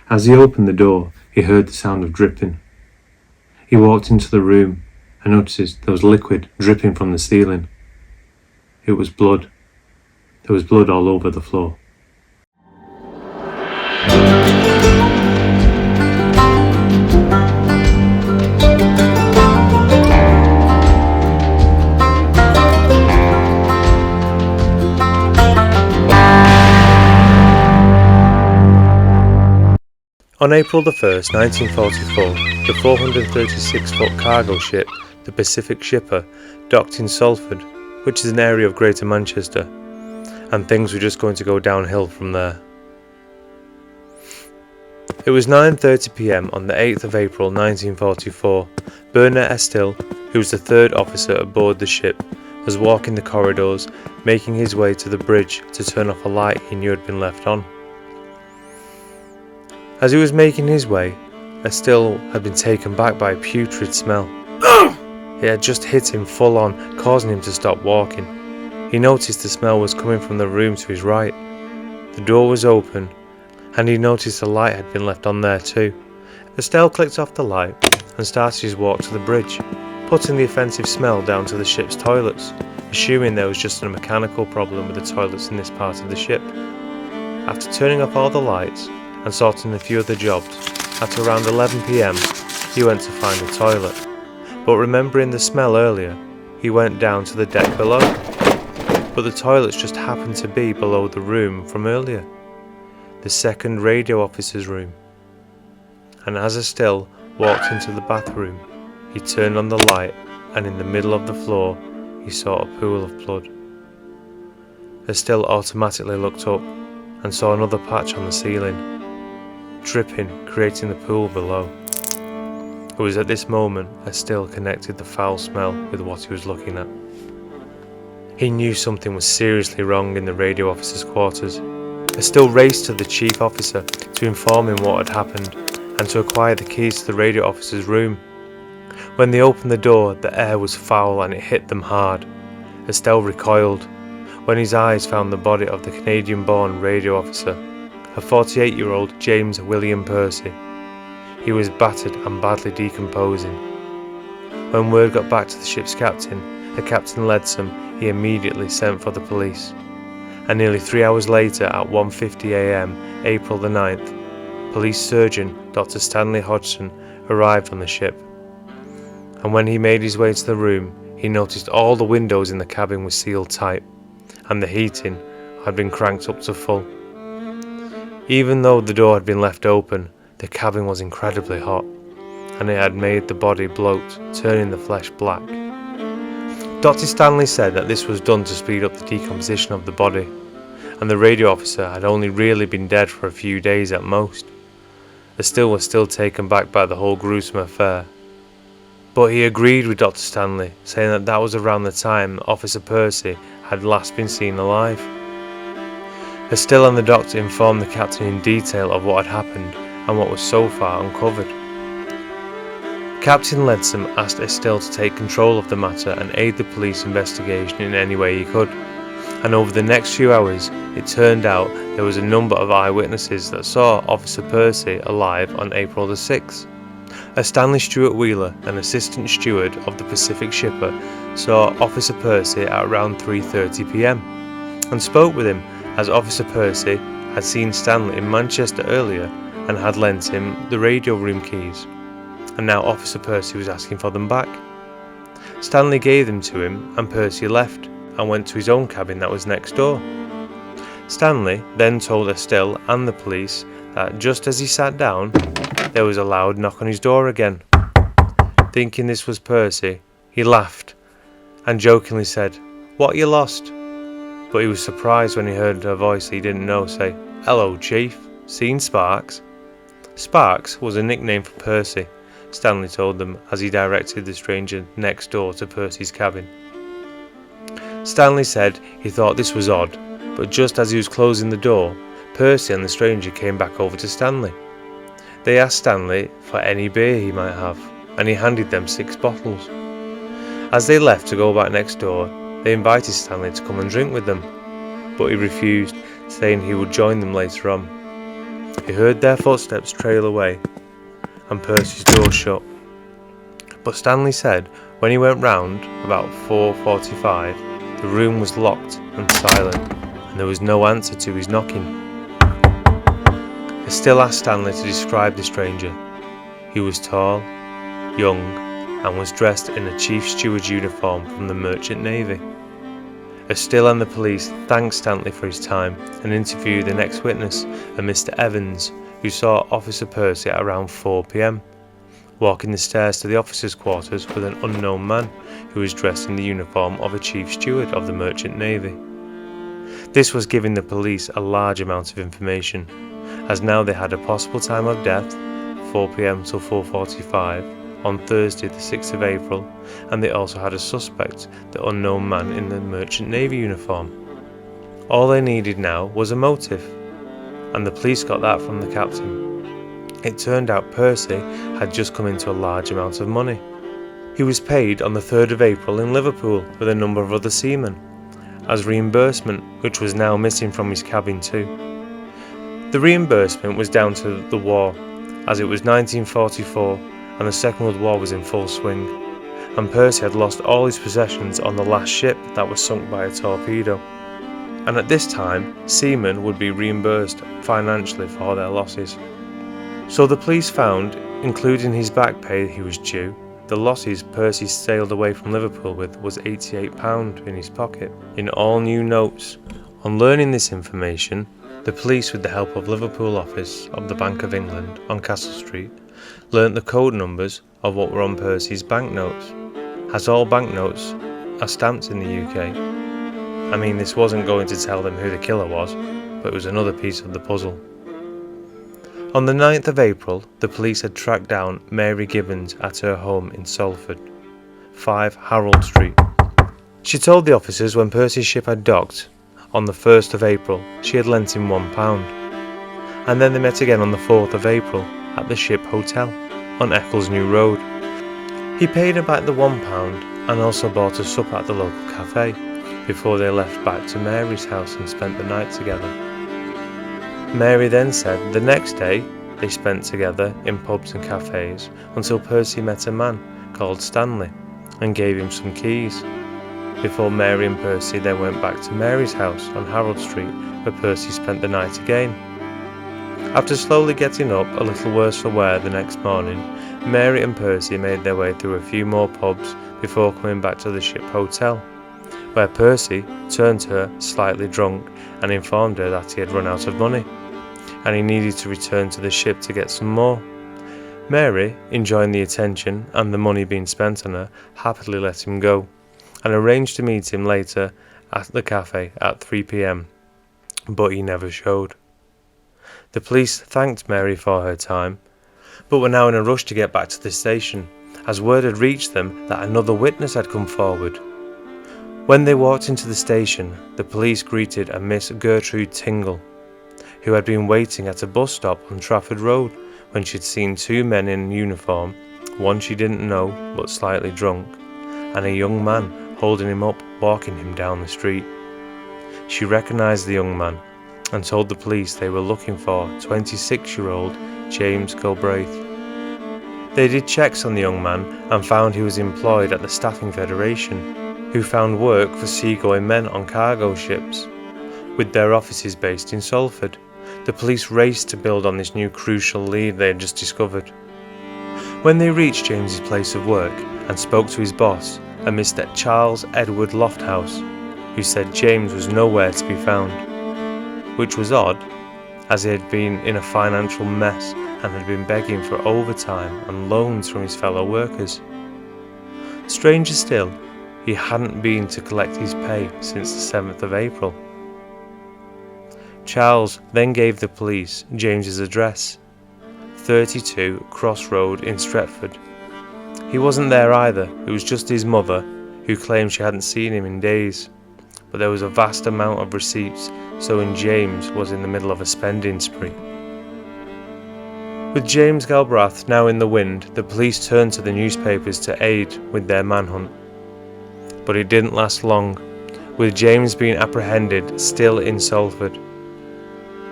As he opened the door, he heard the sound of dripping. He walked into the room and noticed there was liquid dripping from the ceiling. It was blood. There was blood all over the floor. On April the 1st, 1944, the 436-foot cargo ship, the Pacific Shipper, docked in Salford, which is an area of Greater Manchester, and things were just going to go downhill from there. It was 9:30 p.m. on the 8th of April 1944. Bernard Estill, who was the third officer aboard the ship, was walking the corridors, making his way to the bridge to turn off a light he knew had been left on. As he was making his way, Estill had been taken back by a putrid smell. It had just hit him full on, causing him to stop walking. He noticed the smell was coming from the room to his right. The door was open, and he noticed a light had been left on there too. Estill clicked off the light and started his walk to the bridge, putting the offensive smell down to the ship's toilets, assuming there was just a mechanical problem with the toilets in this part of the ship. After turning off all the lights and sorting a few other jobs, at around 11 p.m, he went to find the toilet. But remembering the smell earlier, he went down to the deck below. But the toilets just happened to be below the room from earlier, the second radio officer's room. And as Estill walked into the bathroom, he turned on the light, and in the middle of the floor, he saw a pool of blood. Estill automatically looked up and saw another patch on the ceiling, dripping, creating the pool below. It was at this moment Estill connected the foul smell with what he was looking at. He knew something was seriously wrong in the radio officer's quarters. Estill raced to the chief officer to inform him what had happened and to acquire the keys to the radio officer's room. When they opened the door, the air was foul and it hit them hard. Estill recoiled when his eyes found the body of the Canadian-born radio officer, a 48-year-old James William Percy. He was battered and badly decomposing. When word got back to the ship's captain, Captain Leadsom, he immediately sent for the police. And nearly 3 hours later, at 1:50 a.m, April the 9th, police surgeon Dr. Stanley Hodgson arrived on the ship. And when he made his way to the room, he noticed all the windows in the cabin were sealed tight, and the heating had been cranked up to full. Even though the door had been left open, the cabin was incredibly hot, and it had made the body bloat, turning the flesh black. Dr. Stanley said that this was done to speed up the decomposition of the body, and the radio officer had only really been dead for a few days at most. Estill was still taken back by the whole gruesome affair. But he agreed with Dr. Stanley, saying that that was around the time Officer Percy had last been seen alive. Estill and the doctor informed the captain in detail of what had happened and what was so far uncovered. Captain Leadsom asked Estill to take control of the matter and aid the police investigation in any way he could. And over the next few hours, it turned out there was a number of eyewitnesses that saw Officer Percy alive on April the 6th. A Stanley Stuart Wheeler, an assistant steward of the Pacific Shipper, saw Officer Percy at around 3:30 p.m. and spoke with him, as Officer Percy had seen Stanley in Manchester earlier and had lent him the radio room keys, and now Officer Percy was asking for them back. Stanley gave them to him, and Percy left and went to his own cabin that was next door. Stanley then told Estill and the police that just as he sat down, there was a loud knock on his door again. Thinking this was Percy, he laughed and jokingly said, "What you lost?" But he was surprised when he heard a voice he didn't know say, "Hello, Chief, seen Sparks?" Sparks was a nickname for Percy, Stanley told them as he directed the stranger next door to Percy's cabin. Stanley said he thought this was odd, but just as he was closing the door, Percy and the stranger came back over to Stanley. They asked Stanley for any beer he might have, and he handed them 6 bottles. As they left to go back next door, they invited Stanley to come and drink with them, but he refused, saying he would join them later on. He heard their footsteps trail away and Percy's door shut. But Stanley said when he went round about 4:45, the room was locked and silent, and there was no answer to his knocking. I still asked Stanley to describe the stranger. He was tall, young, and was dressed in a chief steward's uniform from the Merchant Navy. Still and the police thanked Stanley for his time and interviewed the next witness, a Mr. Evans, who saw Officer Percy at around 4 p.m. walking the stairs to the officers' quarters with an unknown man who was dressed in the uniform of a chief steward of the Merchant Navy. This was giving the police a large amount of information, as now they had a possible time of death, 4 p.m. till 4:45, on Thursday the 6th of April, and they also had a suspect, the unknown man in the Merchant Navy uniform. All they needed now was a motive, and the police got that from the captain. It turned out Percy had just come into a large amount of money. He was paid on the 3rd of April in Liverpool with a number of other seamen, as reimbursement, which was now missing from his cabin too. The reimbursement was down to the war, as it was 1944 and the Second World War was in full swing, and Percy had lost all his possessions on the last ship that was sunk by a torpedo. And at this time, seamen would be reimbursed financially for their losses. So the police found, including his back pay he was due, the losses Percy sailed away from Liverpool with was £88 in his pocket, in all new notes. On learning this information, the police, with the help of Liverpool office of the Bank of England on Castle Street, learnt the code numbers of what were on Percy's banknotes, as all banknotes are stamped in the UK. I mean, this wasn't going to tell them who the killer was, but it was another piece of the puzzle. On the 9th of April, the police had tracked down Mary Gibbons at her home in Salford, 5 Harold Street. She told the officers when Percy's ship had docked on the 1st of April she had lent him £1, and then they met again on the 4th of April at the Ship Hotel on Eccles New Road. He paid her back the £1 and also bought a supper at the local cafe before they left back to Mary's house and spent the night together. Mary then said the next day they spent together in pubs and cafes until Percy met a man called Stanley and gave him some keys, before Mary and Percy then went back to Mary's house on Harold Street, where Percy spent the night again. After slowly getting up a little worse for wear the next morning, Mary and Percy made their way through a few more pubs before coming back to the Ship Hotel, where Percy turned to her slightly drunk and informed her that he had run out of money, and he needed to return to the ship to get some more. Mary, enjoying the attention and the money being spent on her, happily let him go, and arranged to meet him later at the cafe at 3 p.m, but he never showed. The police thanked Mary for her time, but were now in a rush to get back to the station, as word had reached them that another witness had come forward. When they walked into the station, the police greeted a Miss Gertrude Tingle, who had been waiting at a bus stop on Trafford Road when she'd seen 2 men in uniform, one she didn't know but slightly drunk, and a young man holding him up, walking him down the street. She recognised the young man and told the police they were looking for 26-year-old James Galbraith. They did checks on the young man and found he was employed at the Staffing Federation, who found work for seagoing men on cargo ships, with their offices based in Salford. The police raced to build on this new crucial lead they had just discovered. When they reached James's place of work and spoke to his boss, a Mr. Charles Edward Lofthouse, who said James was nowhere to be found, which was odd, as he had been in a financial mess and had been begging for overtime and loans from his fellow workers. Stranger still, he hadn't been to collect his pay since the 7th of April. Charles then gave the police James's address, 32 Cross Road in Stretford. He wasn't there either, it was just his mother, who claimed she hadn't seen him in days, but there was a vast amount of receipts, so James was in the middle of a spending spree. With James Galbraith now in the wind, the police turned to the newspapers to aid with their manhunt. But it didn't last long, with James being apprehended still in Salford.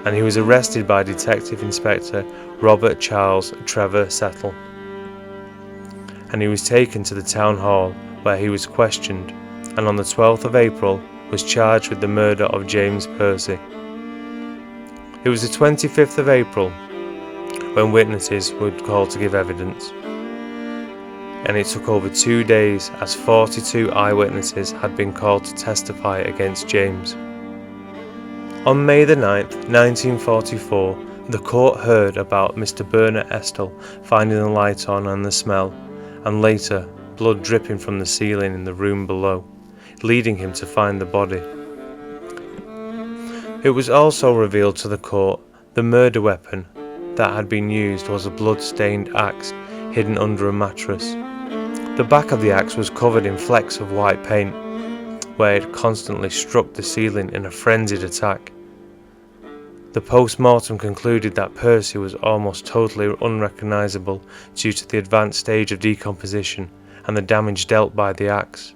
and he was arrested by Detective Inspector Robert Charles Trevor Settle. And he was taken to the town hall where he was questioned, and on the 12th of April was charged with the murder of James Percy. It was the 25th of April when witnesses were called to give evidence, and it took over 2 days as 42 eyewitnesses had been called to testify against James. On May the 9th, 1944, the court heard about Mr. Bernard Estelle finding the light on and the smell, and later blood dripping from the ceiling in the room below, leading him to find the body. It was also revealed to the court the murder weapon that had been used was a blood-stained axe hidden under a mattress. The back of the axe was covered in flecks of white paint, where it constantly struck the ceiling in a frenzied attack. The post-mortem concluded that Percy was almost totally unrecognisable due to the advanced stage of decomposition and the damage dealt by the axe.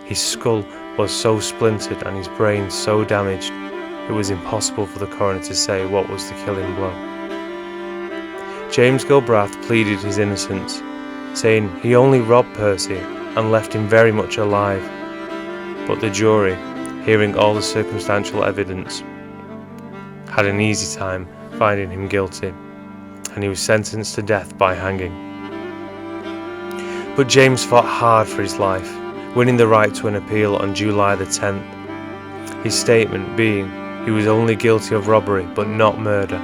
His skull was so splintered and his brain so damaged, it was impossible for the coroner to say what was the killing blow. James Gilbrath pleaded his innocence, saying he only robbed Percy and left him very much alive. But the jury, hearing all the circumstantial evidence, had an easy time finding him guilty, and he was sentenced to death by hanging. But James fought hard for his life, winning the right to an appeal on July the 10th, his statement being he was only guilty of robbery but not murder.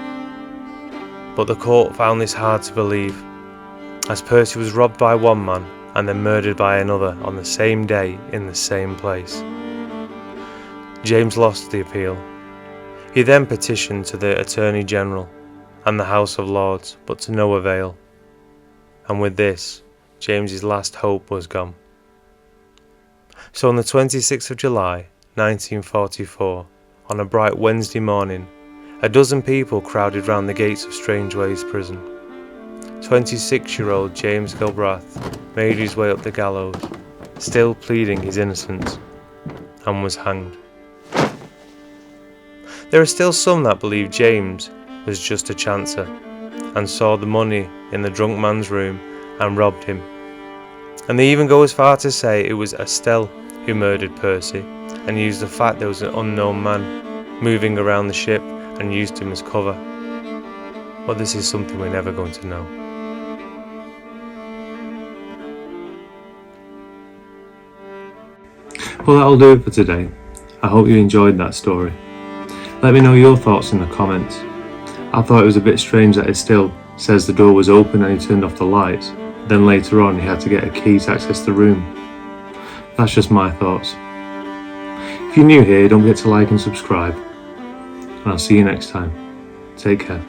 But the court found this hard to believe, as Percy was robbed by one man and then murdered by another on the same day in the same place. James lost the appeal. He then petitioned to the Attorney General and the House of Lords, but to no avail. And with this, James's last hope was gone. So on the 26th of July, 1944, on a bright Wednesday morning, a dozen people crowded round the gates of Strangeways Prison. 26-year-old James Gilbrath made his way up the gallows, still pleading his innocence, and was hanged. There are still some that believe James was just a chancer, and saw the money in the drunk man's room and robbed him. And they even go as far to say it was Estelle who murdered Percy, and used the fact there was an unknown man moving around the ship and used him as cover. But this is something we're never going to know. Well, that'll do it for today. I hope you enjoyed that story. Let me know your thoughts in the comments. I thought it was a bit strange that it still says the door was open and he turned off the lights, then later on he had to get a key to access the room. That's just my thoughts. If you're new here, don't forget to like and subscribe, and I'll see you next time. Take care.